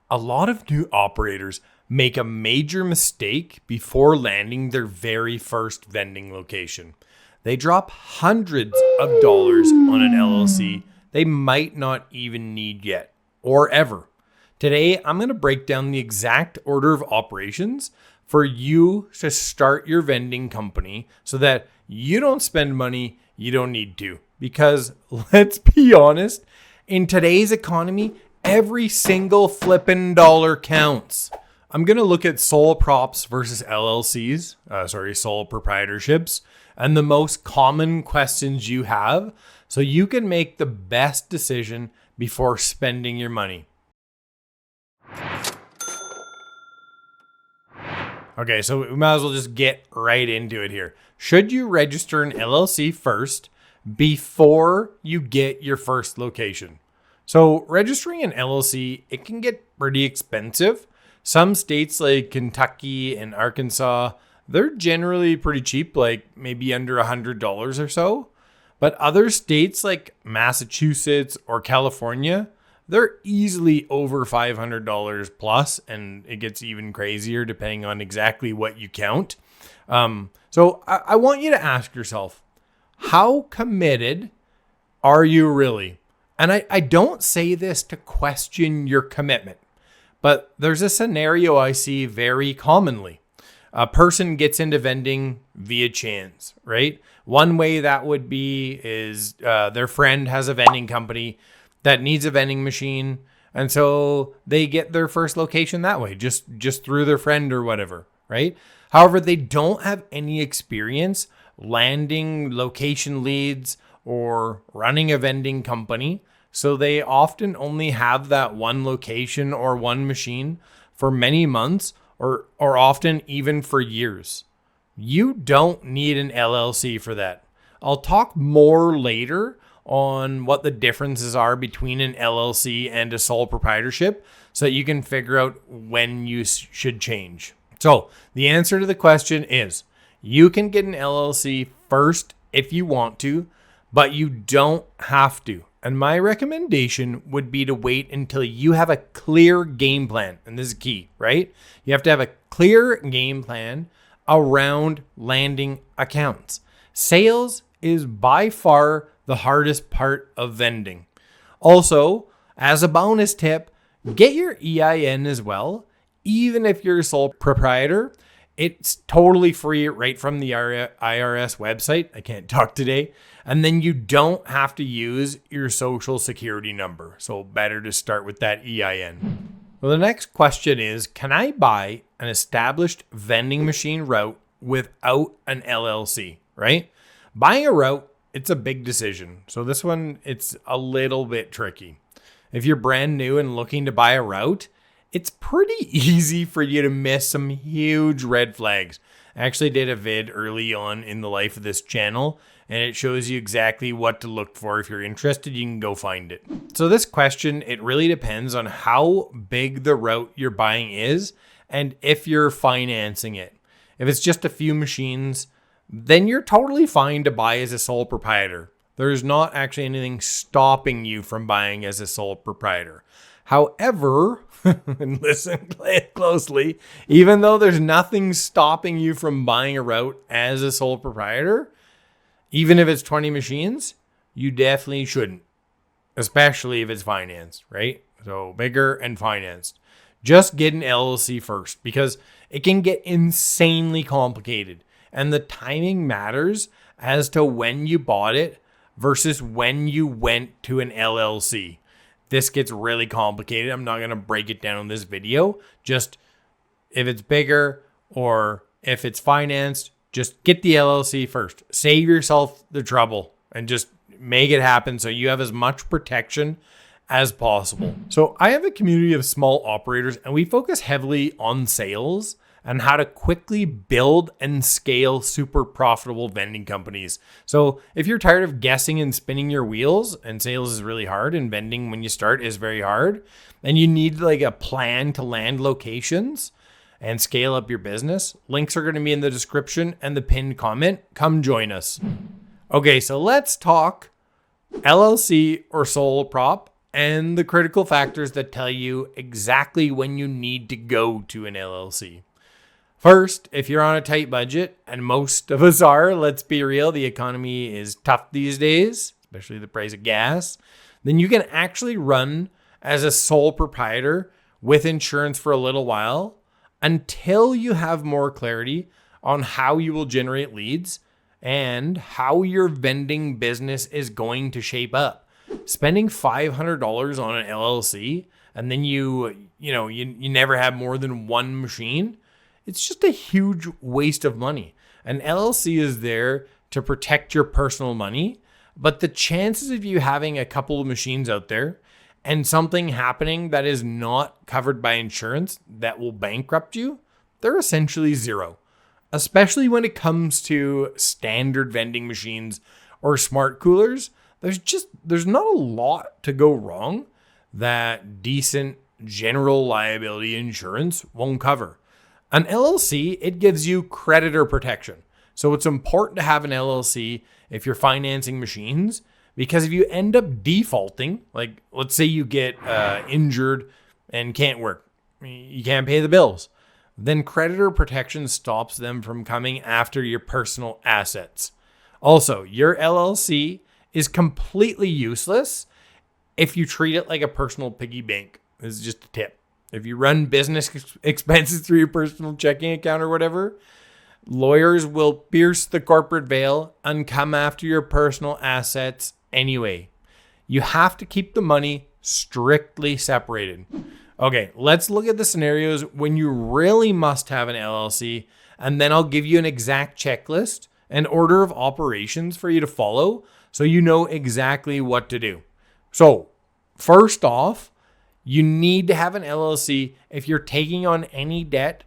A lot of new operators make a major mistake before landing their very first vending location. They drop hundreds of dollars on an LLC they might not even need yet or ever. Today, I'm going to break down the exact order of operations for you to start your vending company so that you don't spend money you don't need to. Because let's be honest, in today's economy, every single flippin' dollar counts. I'm going to look at sole props versus LLCs, sole proprietorships, and the most common questions you have so you can make the best decision before spending your money. Okay, so we might as well just get right into it here. Should you register an LLC first before you get your first location? So registering an LLC, it can get pretty expensive. Some states like Kentucky and Arkansas, they're generally pretty cheap, like maybe under $100 or so. But other states like Massachusetts or California, they're easily over $500 plus, and it gets even crazier depending on exactly what you count. So I want you to ask yourself, how committed are you really? And I don't say this to question your commitment, but there's a scenario I see very commonly. A person gets into vending via chance, right? One way that would be is their friend has a vending company that needs a vending machine, and so they get their first location that way, just through their friend or whatever, right? However, they don't have any experience landing location leads or running a vending company. So they often only have that one location or one machine for many months or often even for years. You don't need an LLC for that. I'll talk more later on what the differences are between an LLC and a sole proprietorship so that you can figure out when you should change. So the answer to the question is you can get an LLC first if you want to, but you don't have to. And my recommendation would be to wait until you have a clear game plan. And this is key, right? You have to have a clear game plan around landing accounts. Sales is by far the hardest part of vending. Also, as a bonus tip, get your EIN as well. Even if you're a sole proprietor, it's totally free right from the IRS website. I can't talk today. And then you don't have to use your social security number. So better to start with that EIN. Well, the next question is, can I buy an established vending machine route without an LLC, right? Buying a route, it's a big decision. So this one, it's a little bit tricky. If you're brand new and looking to buy a route, it's pretty easy for you to miss some huge red flags. I actually did a vid early on in the life of this channel, and it shows you exactly what to look for. If you're interested, you can go find it. So this question, it really depends on how big the route you're buying is and if you're financing it. If it's just a few machines, then you're totally fine to buy as a sole proprietor. There's not actually anything stopping you from buying as a sole proprietor. However, and listen closely, even though there's nothing stopping you from buying a route as a sole proprietor, even if it's 20 machines, you definitely shouldn't, especially if it's financed, right? So bigger and financed. Just get an LLC first because it can get insanely complicated. And the timing matters as to when you bought it versus when you went to an LLC. This gets really complicated. I'm not going to break it down in this video. Just if it's bigger or if it's financed, just get the LLC first. Save yourself the trouble and just make it happen so you have as much protection as possible. So I have a community of small operators and we focus heavily on sales and how to quickly build and scale super profitable vending companies. So if you're tired of guessing and spinning your wheels, and sales is really hard and vending when you start is very hard, and you need like a plan to land locations and scale up your business, links are going to be in the description and the pinned comment. Come join us. Okay, so let's talk LLC or sole prop and the critical factors that tell you exactly when you need to go to an LLC. First, if you're on a tight budget, and most of us are, let's be real, the economy is tough these days, especially the price of gas, then you can actually run as a sole proprietor with insurance for a little while until you have more clarity on how you will generate leads and how your vending business is going to shape up. Spending $500 on an LLC and then you never have more than one machine, it's just a huge waste of money. An LLC is there to protect your personal money, but the chances of you having a couple of machines out there and something happening that is not covered by insurance that will bankrupt you, they're essentially zero. Especially when it comes to standard vending machines or smart coolers, there's not a lot to go wrong that decent general liability insurance won't cover. An LLC, it gives you creditor protection. So it's important to have an LLC if you're financing machines, because if you end up defaulting, like let's say you get injured and can't work, you can't pay the bills, then creditor protection stops them from coming after your personal assets. Also, your LLC is completely useless if you treat it like a personal piggy bank. This is just a tip. If you run business expenses through your personal checking account or whatever, lawyers will pierce the corporate veil and come after your personal assets anyway. You have to keep the money strictly separated. Okay, let's look at the scenarios when you really must have an LLC, and then I'll give you an exact checklist and order of operations for you to follow so you know exactly what to do. So, first off, you need to have an LLC if you're taking on any debt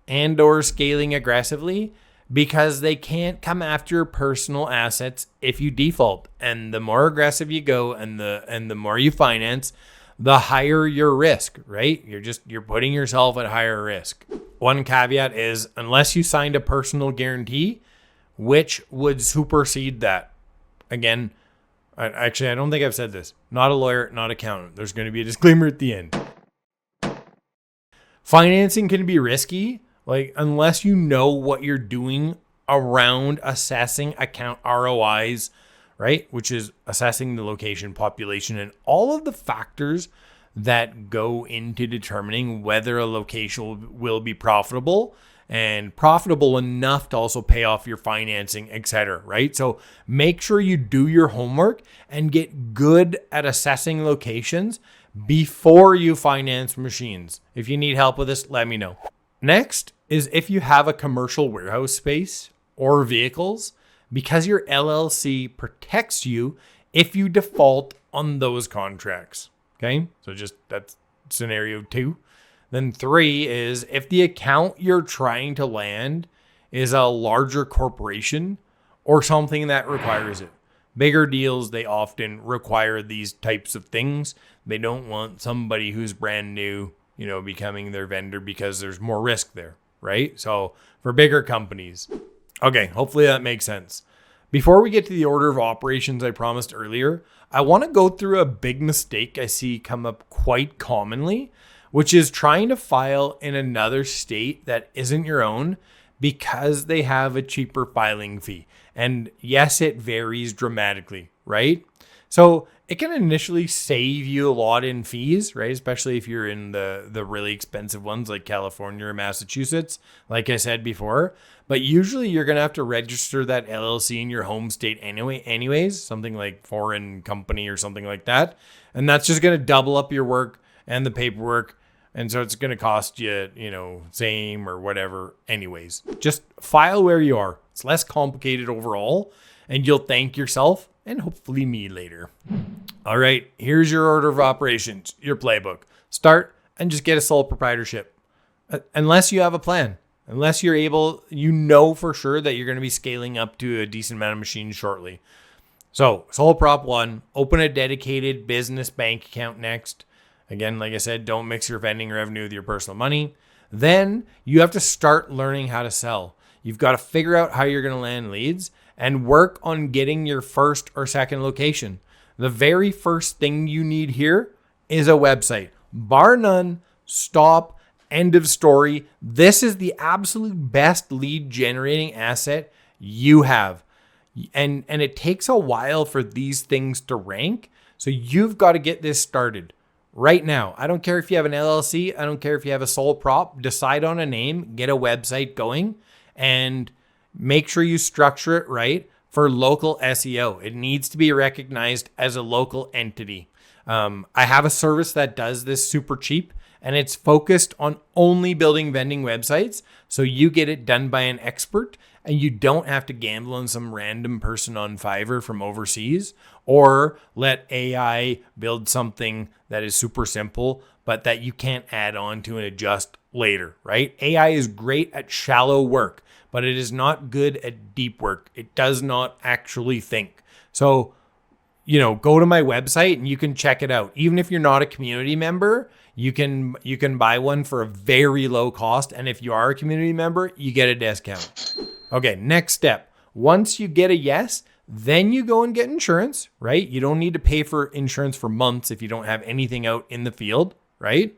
and or scaling aggressively, because they can't come after your personal assets if you default. And the more aggressive you go and the more you finance, the higher your risk, right? You're putting yourself at higher risk. One caveat is unless you signed a personal guarantee, which would supersede that. Again, I don't think I've said this. Not a lawyer, not accountant. There's going to be a disclaimer at the end. Financing can be risky, like unless you know what you're doing around assessing account ROIs, right? Which is assessing the location, population, and all of the factors that go into determining whether a location will be profitable and profitable enough to also pay off your financing, etc., right? So make sure you do your homework and get good at assessing locations before you finance machines. If you need help with this, let me know. Next is if you have a commercial warehouse space or vehicles, because your LLC protects you if you default on those contracts. Okay, so just that's scenario 2. Then 3 is if the account you're trying to land is a larger corporation or something that requires it. Bigger deals, they often require these types of things. They don't want somebody who's brand new, becoming their vendor because there's more risk there, right? So for bigger companies. Okay, hopefully that makes sense. Before we get to the order of operations I promised earlier, I want to go through a big mistake I see come up quite commonly, which is trying to file in another state that isn't your own because they have a cheaper filing fee. And yes, it varies dramatically, right? So it can initially save you a lot in fees, right? Especially if you're in the really expensive ones like California or Massachusetts, like I said before. But usually you're going to have to register that LLC in your home state anyways, something like foreign company or something like that. And that's just going to double up your work and the paperwork. And so it's going to cost you, same or whatever anyways. Just file where you are. It's less complicated overall, and you'll thank yourself and hopefully me later. All right, here's your order of operations, your playbook. Start and just get a sole proprietorship. Unless you have a plan, unless you're able, for sure that you're going to be scaling up to a decent amount of machines shortly. So sole prop 1, open a dedicated business bank account next. Again, like I said, don't mix your vending revenue with your personal money. Then you have to start learning how to sell. You've got to figure out how you're going to land leads and work on getting your first or second location. The very first thing you need here is a website. Bar none, stop, end of story. This is the absolute best lead generating asset you have. And it takes a while for these things to rank. So you've got to get this started right now. I don't care if you have an LLC. I don't care if you have a sole prop. Decide on a name, get a website going, and make sure you structure it right for local SEO. It needs to be recognized as a local entity. I have a service that does this super cheap, and it's focused on only building vending websites. So you get it done by an expert, and you don't have to gamble on some random person on Fiverr from overseas, or let AI build something that is super simple, but that you can't add on to and adjust later, right? AI is great at shallow work, but it is not good at deep work. It does not actually think. So, go to my website and you can check it out. Even if you're not a community member, you can buy one for a very low cost. And if you are a community member, you get a discount. Okay, next step. Once you get a yes, then you go and get insurance, right? You don't need to pay for insurance for months if you don't have anything out in the field, right?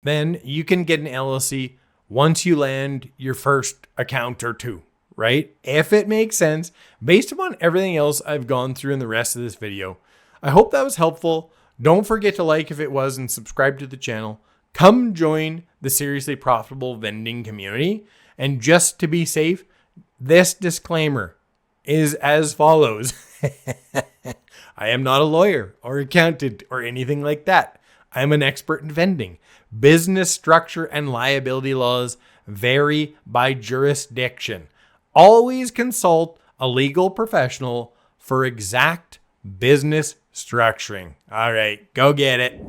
Then you can get an LLC once you land your first account or two, right? If it makes sense, based upon everything else I've gone through in the rest of this video. I hope that was helpful. Don't forget to like if it was and subscribe to the channel. Come join the Seriously Profitable Vending community. And just to be safe, this disclaimer is as follows. I am not a lawyer or accountant or anything like that. I'm an expert in vending. Business structure and liability laws vary by jurisdiction. Always consult a legal professional for exact business structuring. All right, go get it.